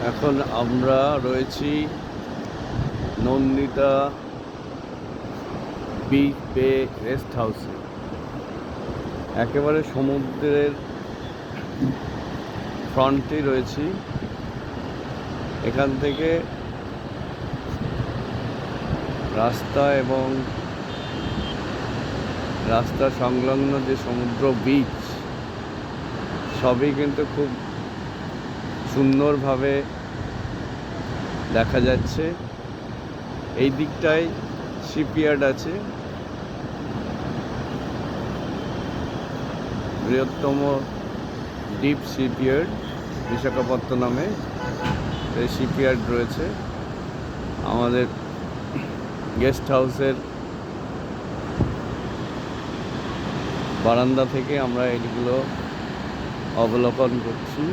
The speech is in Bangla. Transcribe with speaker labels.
Speaker 1: এখন আমরা রয়েছি নন্দিতা বিচ বে রেস্ট হাউসে। একেবারে সমুদ্রের ফ্রন্টে রয়েছি। এখান থেকে রাস্তা এবং রাস্তা সংলগ্ন যে সমুদ্র বিচ সবই কিন্তু খুব সুন্দরভাবে দেখা যাচ্ছে। এই দিকটায় শিপইয়ার্ড আছে, বৃহত্তম ডিপ শিপইয়ার্ড বিশাখাপত্তনমে। এই শিপইয়ার্ড রয়েছে। আমাদের গেস্ট হাউসের বারান্দা থেকে আমরা এইগুলো অবলোকন করছি।